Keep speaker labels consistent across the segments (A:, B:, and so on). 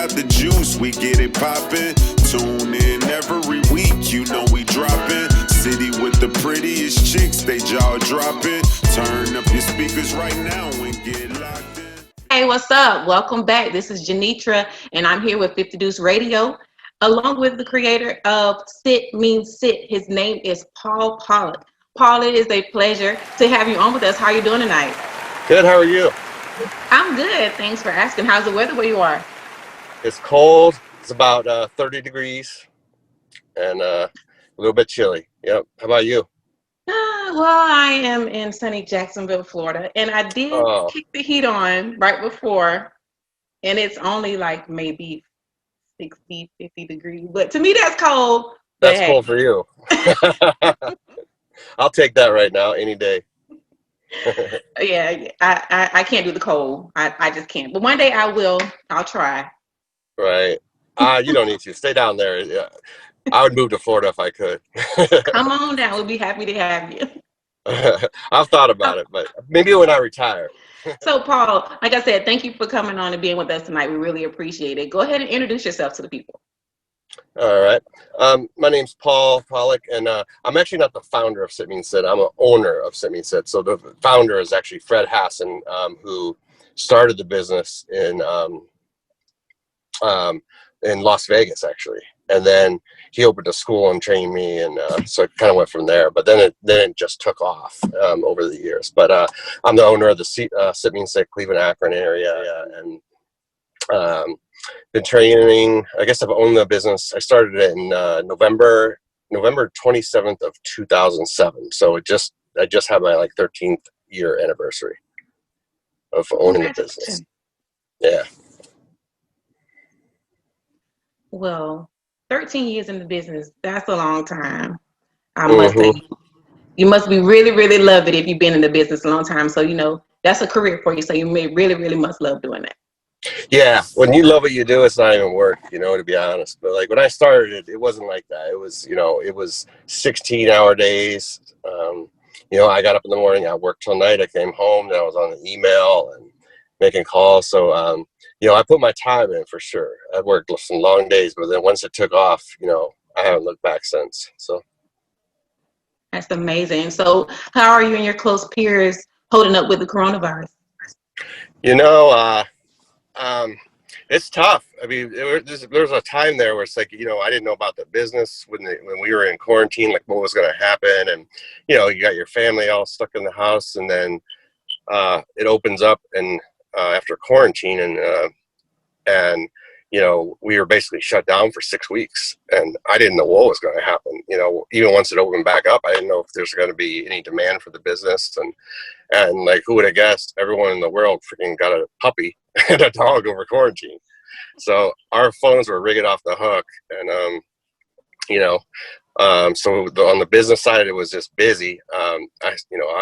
A: got the juice, we get it poppin'. Tune in every week, you know we droppin'. City with the prettiest chicks, they jaw droppin'. Turn up your speakers right now and get locked in.
B: Hey, what's up? Welcome back. This is Janitra, and I'm here with 50 Deuce Radio, along with the creator of Sit Means Sit. His name is Pollock. Paul, it is a pleasure to have you on with us. How are you doing tonight?
C: Good, how are you?
B: I'm good. Thanks for asking. How's the weather where you are?
C: It's cold. It's about 30 degrees and a little bit chilly. Yep. How about you?
B: Well, I am in sunny Jacksonville, Florida, and I did kick the heat on right before, and it's only like maybe 60, 50 degrees. But to me, that's cold.
C: That's cold for you. I'll take that right now, any day.
B: Yeah, I can't do the cold. I just can't. But one day I will. I'll try.
C: Right. You don't need to. Stay down there. Yeah. I would move to Florida if I could.
B: Come on down. We'll be happy to have you.
C: I've thought about it, but maybe when I retire.
B: So, Paul, like I said, thank you for coming on and being with us tonight. We really appreciate it. Go ahead and introduce yourself to the people.
C: All right. My name's Pollock, and I'm actually not the founder of Sit Means Sit. I'm an owner of Sit Means Sit. So the founder is actually Fred Hassan, who started the business in Las Vegas, actually. And then he opened a school and trained me, and so it kind of went from there. But then it just took off over the years. But I'm the owner of the Sit Means Sit Cleveland Akron area, and been training. I guess I've owned the business. I started it in November 27th of 2007. So I just had my 13th year anniversary of owning the business. Yeah.
B: Well, 13 years in the business, that's a long time. I must say, you must be really, really love it if you've been in the business a long time. So, that's a career for you. So you may really, really must love doing that.
C: Yeah. When you love what you do, it's not even work, to be honest. But when I started, it wasn't like that. It was, it was 16-hour days. I got up in the morning, I worked till night. I came home, then I was on the email and making calls. So, I put my time in for sure. I worked some long days, but then once it took off, I haven't looked back since. So
B: that's amazing. So how are you and your close peers holding up with the coronavirus?
C: It's tough. I mean, there was a time there where it's like, I didn't know about the business when we were in quarantine, like what was going to happen. And, you got your family all stuck in the house, and then it opens up and after quarantine, and we were basically shut down for 6 weeks, and I didn't know what was going to happen. Even once it opened back up, I didn't know if there's going to be any demand for the business, and like, who would have guessed everyone in the world freaking got a puppy and a dog over quarantine. So our phones were ringing off the hook, and so on the business side, it was just busy. I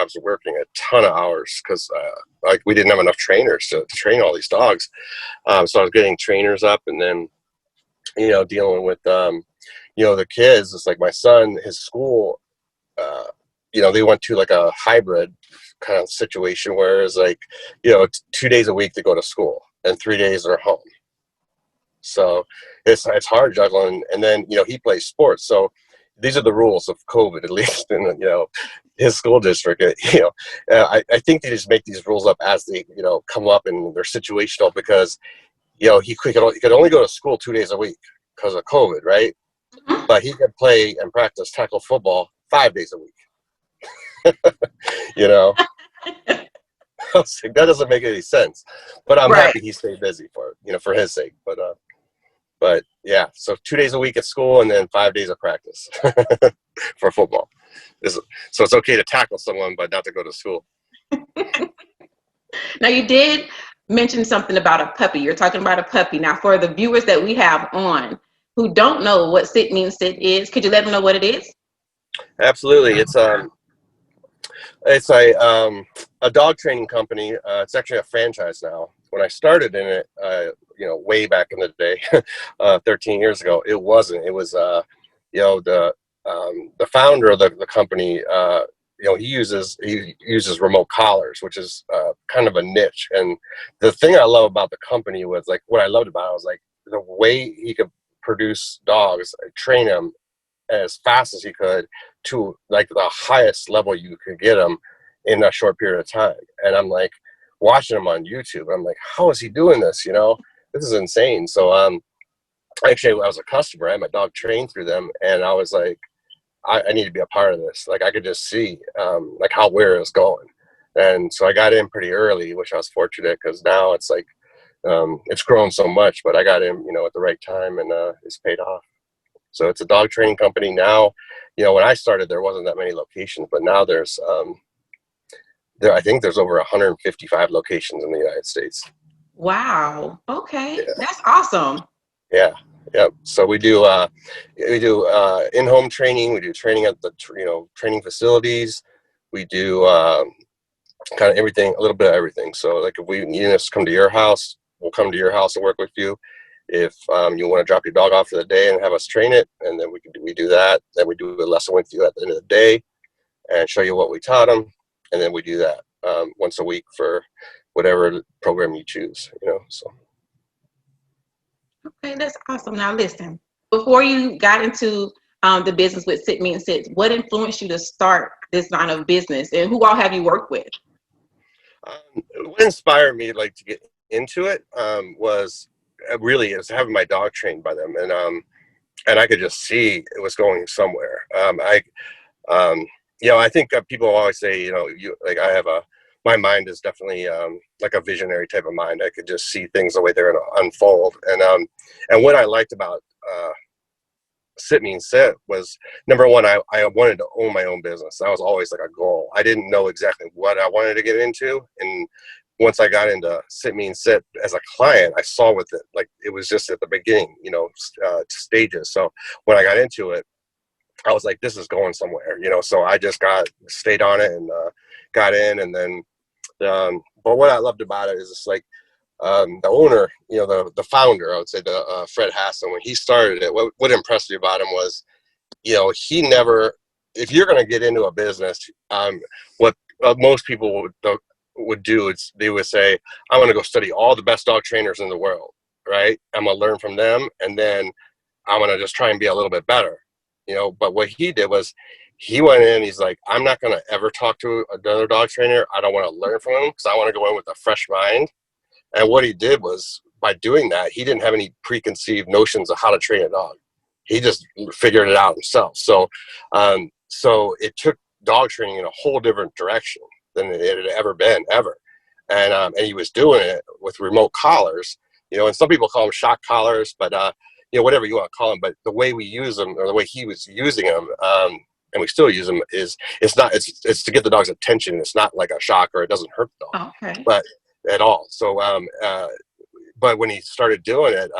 C: was working a ton of hours because we didn't have enough trainers to train all these dogs. So I was getting trainers up, and then, dealing with, the kids. It's like my son, his school, they went to like a hybrid kind of situation where it's like, 2 days a week they go to school and 3 days they're home. So it's hard juggling. And then, he plays sports. So these are the rules of COVID, at least in, his school district. I think they just make these rules up as they, come up, and they're situational because, he could only go to school 2 days a week because of COVID, right? Mm-hmm. But he could play and practice tackle football 5 days a week. I was like, that doesn't make any sense. But I'm happy he stayed busy for his sake. But yeah, so 2 days a week at school and then 5 days of practice for football. So it's okay to tackle someone, but not to go to school.
B: Now, you did mention something about a puppy. You're talking about a puppy. Now, for the viewers that we have on who don't know what Sit Means Sit is, could you let them know what it is? Absolutely.
C: It's a dog training company. It's actually a franchise now. When I started in it, way back in the day, 13 years ago, it wasn't. It was, the founder of the company. He uses remote collars, which is kind of a niche. And the thing I love about the company was, like, what I loved about it was, like, the way he could produce dogs, train them as fast as he could to like the highest level you could get them in a short period of time. And I'm like watching him on YouTube. I'm like, how is he doing this? You know, this is insane. So actually, I was a customer. I had my dog trained through them, and I was like, I need to be a part of this. Like I could just see like where it was going. And so I got in pretty early, which I was fortunate, because now it's like it's grown so much, but I got in, you know, at the right time, and it's paid off. So it's a dog training company now. You know, when I started, there wasn't that many locations, but now there's I think there's over 155 locations in the United States.
B: Wow. Okay. Yeah. That's awesome.
C: Yeah. Yeah. So we do in-home training. We do training at the training facilities. We do kind of everything, a little bit of everything. So like if we need us to come to your house, we'll come to your house and work with you. If you want to drop your dog off for the day and have us train it, and then we do that. Then we do a lesson with you at the end of the day and show you what we taught them. And then we do that once a week for whatever program you choose, you know, so.
B: Okay, that's awesome. Now listen, before you got into the business with Sit Means Sit, what influenced you to start this line of business, and who all have you worked with?
C: What inspired me like to get into it was having my dog trained by them, and I could just see it was going somewhere. I think people always say, my mind is definitely like a visionary type of mind. I could just see things the way they're going to unfold. And what I liked about Sit Means Sit was, number one, I wanted to own my own business. That was always like a goal. I didn't know exactly what I wanted to get into. And once I got into Sit Means Sit as a client, I saw with it, like it was just at the beginning, stages. So when I got into it, I was like, this is going somewhere, so I just stayed on it and got in. And then, but what I loved about it is it's like, the owner, the founder, I would say, Fred Hassan, when he started it, what impressed me about him was, he never, if you're going to get into a business, what most people would do is they would say, I want to go study all the best dog trainers in the world, right? I'm going to learn from them, and then I'm going to just try and be a little bit better, but what he did was he went in, he's like, I'm not going to ever talk to another dog trainer. I don't want to learn from him because I want to go in with a fresh mind. And what he did was, by doing that, he didn't have any preconceived notions of how to train a dog. He just figured it out himself. So it took dog training in a whole different direction than it had ever been, ever. And he was doing it with remote collars, and some people call them shock collars, but, whatever you want to call them. But the way we use them, or the way he was using them, and we still use them, is it's to get the dog's attention. It's not like a shock, or it doesn't hurt the dog.
B: Okay.
C: But at all. So, but when he started doing it,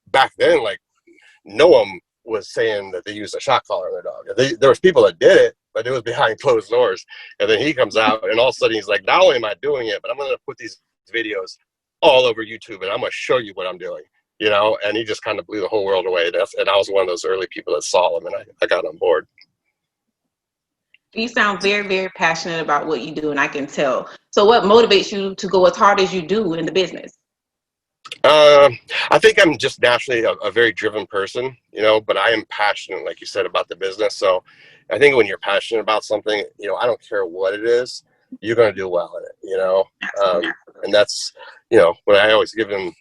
C: back then, like, no one was saying that they used a shock collar on their dog. There was people that did it, but it was behind closed doors. And then he comes out, and all of a sudden he's like, not only am I doing it, but I'm going to put these videos all over YouTube, and I'm going to show you what I'm doing, and he just kind of blew the whole world away. And I was one of those early people that saw him, and I got on board.
B: You sound very, very passionate about what you do, and I can tell. So what motivates you to go as hard as you do in the business?
C: I think I'm just naturally a very driven person, but I am passionate, like you said, about the business. So I think when you're passionate about something, I don't care what it is, you're going to do well in it, and that's, what I always give them,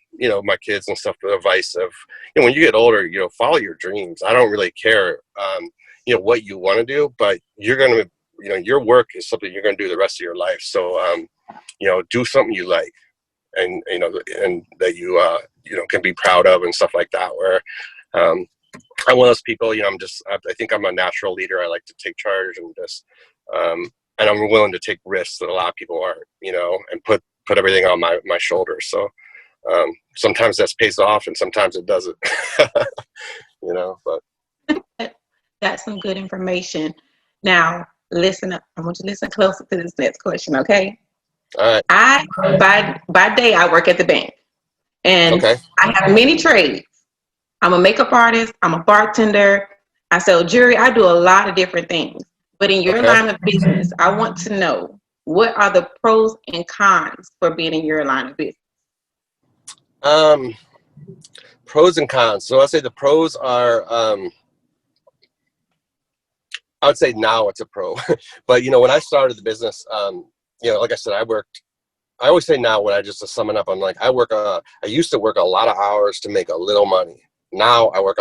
C: my kids and stuff, the advice of, when you get older, follow your dreams. I don't really care, what you want to do, but you're going to, your work is something you're going to do the rest of your life. So, do something you like, and, and that you, can be proud of and stuff like that, where, I'm one of those people, I think I'm a natural leader. I like to take charge and just, and I'm willing to take risks that a lot of people aren't, and put everything on my shoulders. So, sometimes that pays off and sometimes it doesn't, but.
B: That's some good information. Now, listen up. I want you to listen closer to this next question, okay?
C: All right.
B: By day, I work at the bank. And
C: okay.
B: I have many trades. I'm a makeup artist. I'm a bartender. I sell jewelry. I do a lot of different things. But in your line of business, I want to know, what are the pros and cons for being in your line of business?
C: Pros and cons. So I'd say the pros are, I would say now it's a pro, but you know, when I started the business, you know, like I said, I always say now, when I just to sum it up, I'm like, I used to work a lot of hours to make a little money. Now I work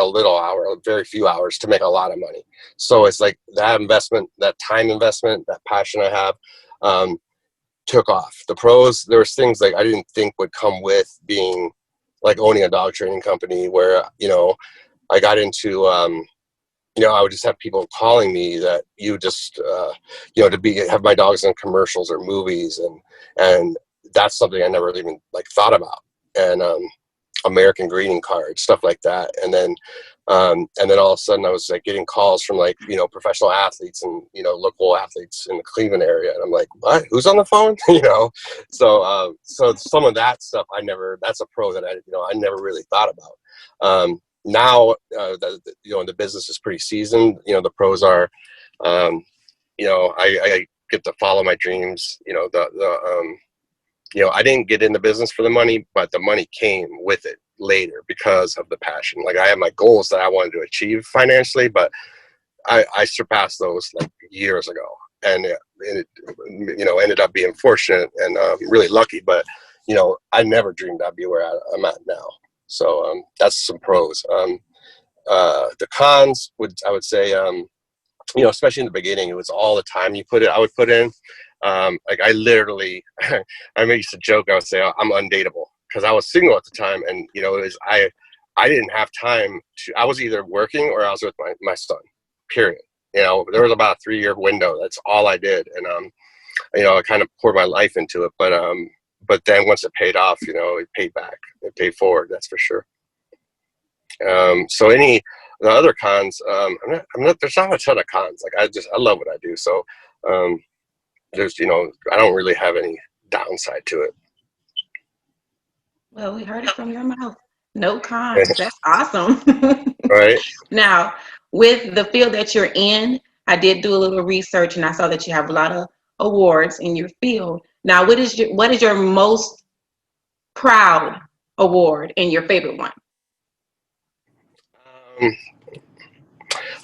C: very few hours to make a lot of money. So it's like that investment, that time investment, that passion I have, took off. The pros, there was things like I didn't think would come with being like owning a dog training company, where, you know, I got into, you know, I would just have people calling me that you just, you know, have my dogs in commercials or movies. And that's something I never even like thought about. And, American greeting cards, stuff like that. And then all of a sudden I was like getting calls from like, you know, professional athletes and, you know, local athletes in the Cleveland area. And I'm like, what, who's on the phone? You know? So, so some of that stuff, that's a pro that I never really thought about. Now, you know, the business is pretty seasoned. You know, the pros are, you know, I get to follow my dreams. You know, you know, I didn't get in the business for the money, but the money came with it later because of the passion. Like I had my goals that I wanted to achieve financially, but I surpassed those like years ago, and it you know, ended up being fortunate and really lucky. But you know, I never dreamed I'd be where I'm at now. So that's some pros. The cons I would say, you know, especially in the beginning, it was all the time I would put in. Like I literally, I used to joke, I would say I'm undateable because I was single at the time. And, you know, I didn't have time I was either working or I was with my son, period. You know, there was about a 3-year window. That's all I did. And, you know, I kind of poured my life into it, but then once it paid off, you know, it paid back, it paid forward. That's for sure. So the other cons, there's not a ton of cons. Like I love what I do. So, there's, you know, I don't really have any downside to it.
B: Well, we heard it from your mouth. No cons. That's awesome.
C: Right.
B: Now, with the field that you're in, I did do a little research and I saw that you have a lot of awards in your field. Now, what is your most proud award and your favorite one?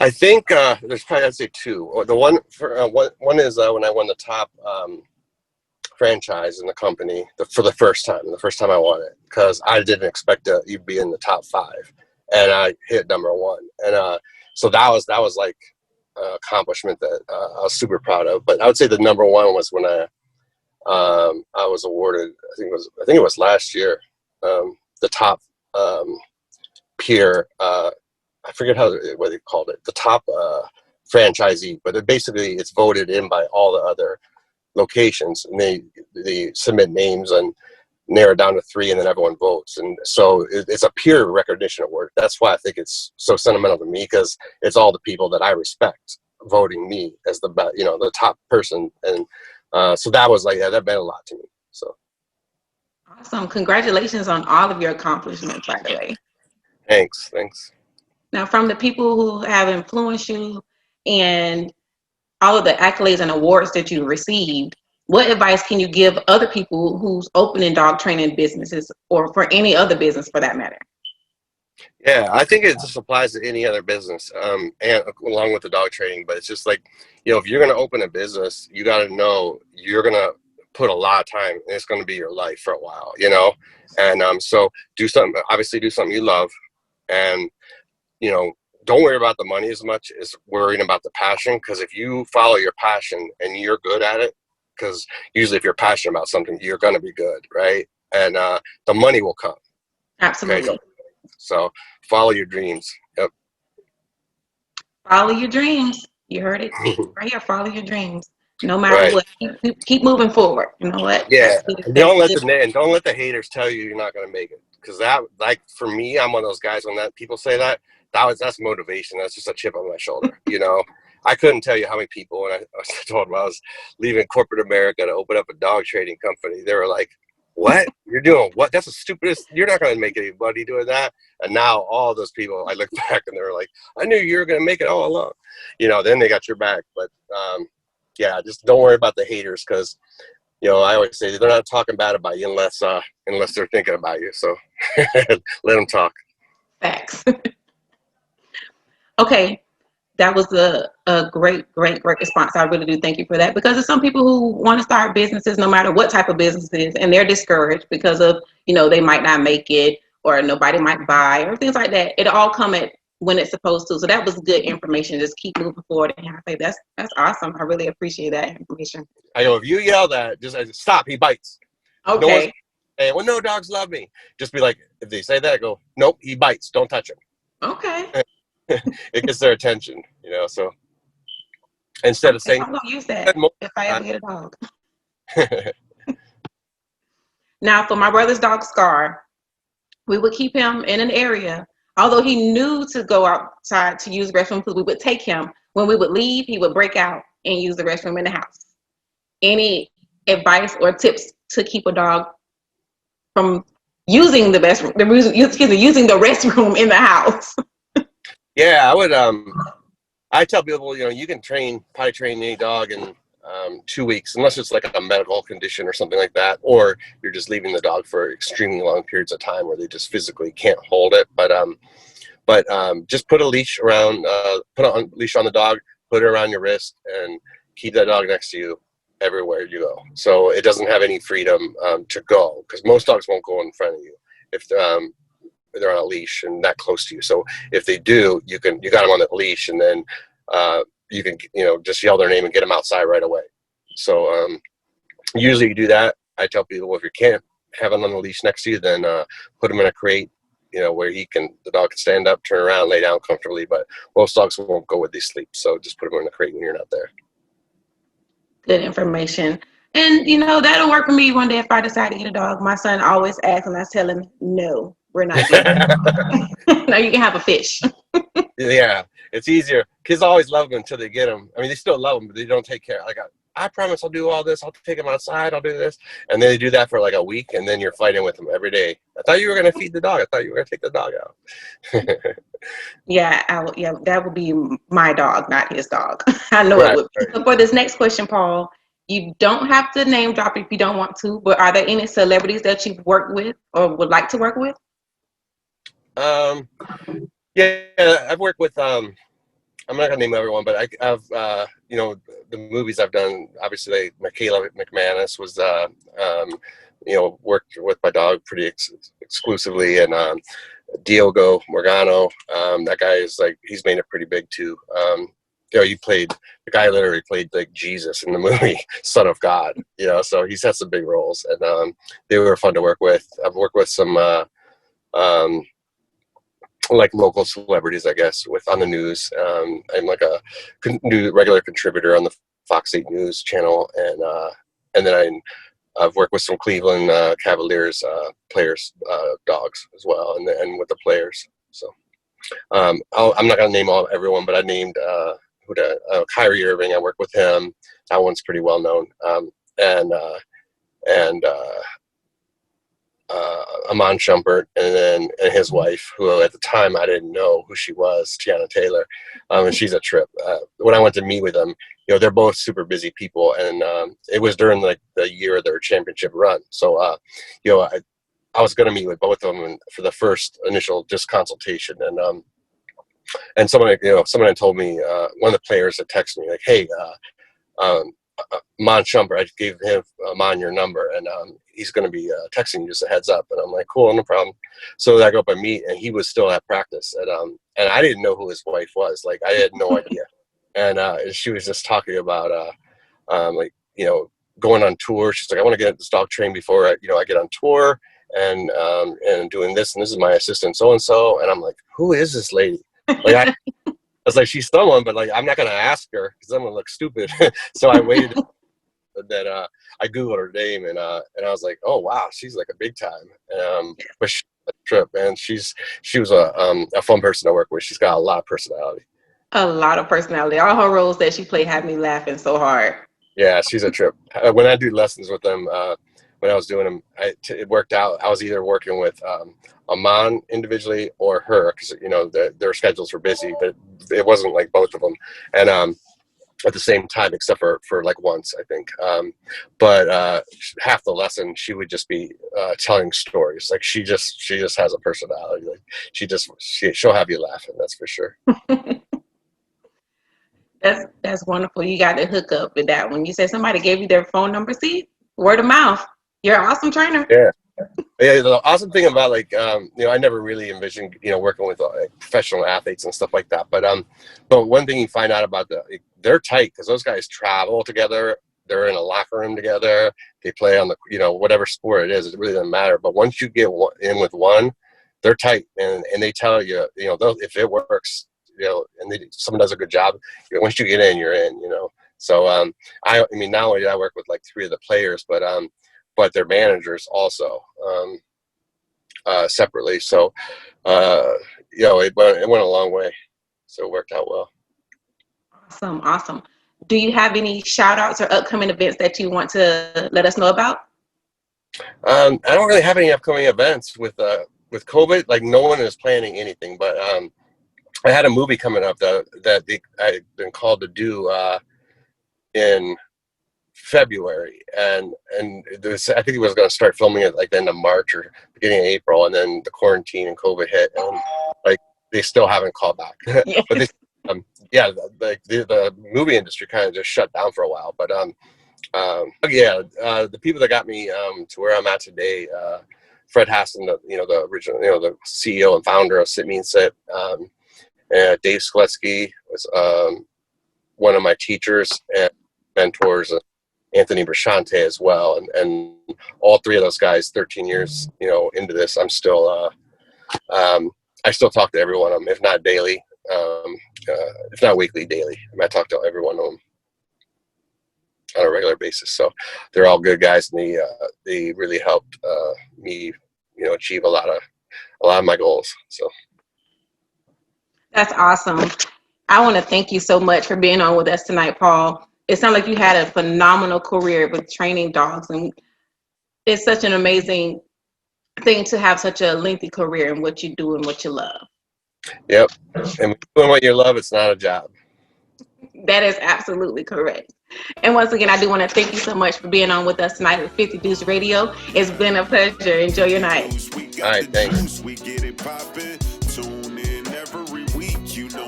C: I think there's probably, I'd say 2. The one one is when I won the top franchise in the company for the first time I won it, because I didn't expect to even be in the top 5, and I hit number 1. And so that was like an accomplishment that I was super proud of. But I would say the number 1 was when I was awarded, I think it was last year, the top peer, I forget what they called it, the top franchisee, but it's voted in by all the other locations, and they submit names and narrow down to 3, and then everyone votes. And so it's a peer recognition award. That's why I think it's so sentimental to me, because it's all the people that I respect voting me as the top person. And so that was like, yeah, that meant a lot to me. So
B: Awesome. Congratulations on all of your accomplishments, by the way.
C: Thanks.
B: Now, from the people who have influenced you and all of the accolades and awards that you received, what advice can you give other people who's opening dog training businesses, or for any other business for that matter?
C: Yeah, I think it just applies to any other business, and along with the dog training. But it's just like, you know, if you're going to open a business, you got to know you're going to put a lot of time, and it's going to be your life for a while, you know? And so do something you love, and, you know, don't worry about the money as much as worrying about the passion. Because if you follow your passion and you're good at it, because usually if you're passionate about something, you're going to be good, right? And the money will come.
B: Absolutely.
C: Okay? So follow your dreams. Yep.
B: Follow your dreams. You heard it right here. Follow your dreams. No matter what, keep moving forward. You know what?
C: Yeah. Don't let the haters tell you you're not going to make it. Because that, like, for me, I'm one of those guys when people say that's motivation. That's just a chip on my shoulder. You know, I couldn't tell you how many people, when I told them I was leaving corporate America to open up a dog trading company, they were like, what? You're doing what? That's the stupidest. You're not going to make any money doing that. And now all those people, I look back and they're like, I knew you were going to make it all along. You know, then they got your back. But yeah, just don't worry about the haters, because I always say they're not talking bad about you unless they're thinking about you. So let them talk.
B: Facts. Okay. That was a great response. I really do thank you for that, because there's some people who want to start businesses no matter what type of business it is, and they're discouraged because of, they might not make it, or nobody might buy, or things like that. It all come at when it's supposed to. So that was good information. Just keep moving forward. And I think that's awesome. I really appreciate that information.
C: I go, if you yell that, just stop, he bites.
B: Okay.
C: No dogs love me. Just be like, if they say that, go, nope, he bites. Don't touch him.
B: Okay.
C: It gets their attention, so instead of saying,
B: I'm going to use that if I ever get a dog. Now, for my brother's dog, Scar, we would keep him in an area. Although he knew to go outside to use the restroom, because we would take him. When we would leave, he would break out and use the restroom in the house. Any advice or tips to keep a dog from using the using the restroom in the house?
C: Yeah, I would. I tell people, you can potty train any dog in 2 weeks, unless it's like a medical condition or something like that, or you're just leaving the dog for extremely long periods of time where they just physically can't hold it. But just put a leash around, put a leash on the dog, put it around your wrist, and keep that dog next to you everywhere you go. So it doesn't have any freedom to go, because most dogs won't go in front of you if they're on a leash and that close to you. So if they do, you got them on that leash, and then you can just yell their name and get them outside right away. So usually you do that. I tell people, if you can't have them on the leash next to you, then put them in a crate, where the dog can stand up, turn around, lay down comfortably. But most dogs won't go with they sleep, so just put them in a crate when you're not there.
B: Good information. And that'll work for me one day if I decide to get a dog. My son always asks, and I tell him, no, we're not getting it. No, you can have a fish.
C: Yeah, it's easier. Kids always love them until they get them. I mean, they still love them, but they don't take care. Like, I promise I'll do all this. I'll take them outside. I'll do this. And then they do that for like a week, and then you're fighting with them every day. I thought you were going to feed the dog. I thought you were going to take the dog out.
B: Yeah, that would be my dog, not his dog. I know it would. Right. So for this next question, Paul, you don't have to name drop if you don't want to, but are there any celebrities that you've worked with or would like to work with?
C: Yeah, I've worked with, I'm not gonna name everyone, but I've the movies I've done, obviously Michaela McManus was, worked with my dog pretty exclusively, and Diogo Morgano, that guy is he's made it pretty big too. The guy literally played like Jesus in the movie Son of God, so he's had some big roles, and they were fun to work with. I've worked with some like local celebrities, I guess, on the news. I'm like a regular contributor on the Fox 8 News channel, and then I've worked with some Cleveland Cavaliers players' dogs as well, and with the players. So I'm not gonna name everyone, but I named Kyrie Irving. I worked with him. That one's pretty well known. And Iman Shumpert, and his wife, who at the time I didn't know who she was, Tiana Taylor, and she's a trip. When I went to meet with them, they're both super busy people, and it was during the year of their championship run. So I was going to meet with both of them for the first initial just consultation, and someone had told me, one of the players had texted me like, hey, Iman Shumpert, I gave him Iman your number, and he's going to be texting you, just a heads up. And I'm like, cool, no problem. So I go up and meet, and he was still at practice, and I didn't know who his wife was. Like, I had no idea. And she was just talking about going on tour. She's like, I want to get this dog trained before I get on tour, and doing this, and this is my assistant so and so. And I'm like, who is this lady? Like, I was like, she's someone, but I'm not gonna ask her because I'm gonna look stupid. So I waited. Then I googled her name, and I was like, oh wow, she's like a big time. But she had a trip, and she was a fun person to work with. She's got a lot of personality. A lot of personality.
B: All her roles that she played had me laughing so hard.
C: Yeah, she's a trip. When I do lessons with them, when I was doing them, it worked out. I was either working with Iman individually or her, because their schedules were busy, but it wasn't like both of them. And at the same time, except for like once, I think. But half the lesson, she would just be telling stories. Like she just has a personality. Like she'll have you laughing. That's for sure.
B: That's wonderful. You got to hook up with that one. You said somebody gave you their phone number. See, word of mouth. You're an awesome trainer.
C: Yeah. Yeah, the awesome thing about like I never really envisioned working with like professional athletes and stuff like that. But one thing you find out about they're tight because those guys travel together. They're in a locker room together. They play on the whatever sport it is. It really doesn't matter. But once you get in with one, they're tight and they tell you if it works and someone does a good job. Once you get in, you're in. So I mean not only did I work with like 3 of the players, but their managers also separately. So, it went a long way. So it worked out well.
B: Awesome. Do you have any shout outs or upcoming events that you want to let us know about? I
C: don't really have any upcoming events with COVID. Like no one is planning anything, but I had a movie coming up that I've been called to do in February, and I think he was going to start filming it like the end of March or beginning of April, and then the quarantine and COVID hit, and like they still haven't called back.
B: Yeah.
C: But the movie industry kind of just shut down for a while. But the people that got me to where I'm at today, Fred Hassan, the original, the CEO and founder of Sit Mean Sit, Dave Skletsky was one of my teachers and mentors. Anthony Brachante as well, and all 3 of those guys, 13 years, into this, I'm still, I still talk to every one of them, if not daily, if not weekly, daily. I talk to every one of them on a regular basis. So they're all good guys, and they really helped me, achieve a lot of my goals. So
B: That's awesome. I want to thank you so much for being on with us tonight, Paul. It sounds like you had a phenomenal career with training dogs, and it's such an amazing thing to have such a lengthy career in what you do and what you love.
C: Yep. And doing what you love, it's not a job.
B: That is absolutely correct. And once again, I do want to thank you so much for being on with us tonight with 50 Deuce Radio. It's been a pleasure. Enjoy your night.
C: All right, thanks.
A: We get it poppin'. Tune in every week.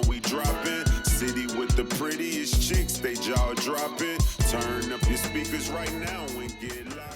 A: We droppin'. City with the prettiest chicks, they jaw dropping. Turn up your speakers right now and get loud.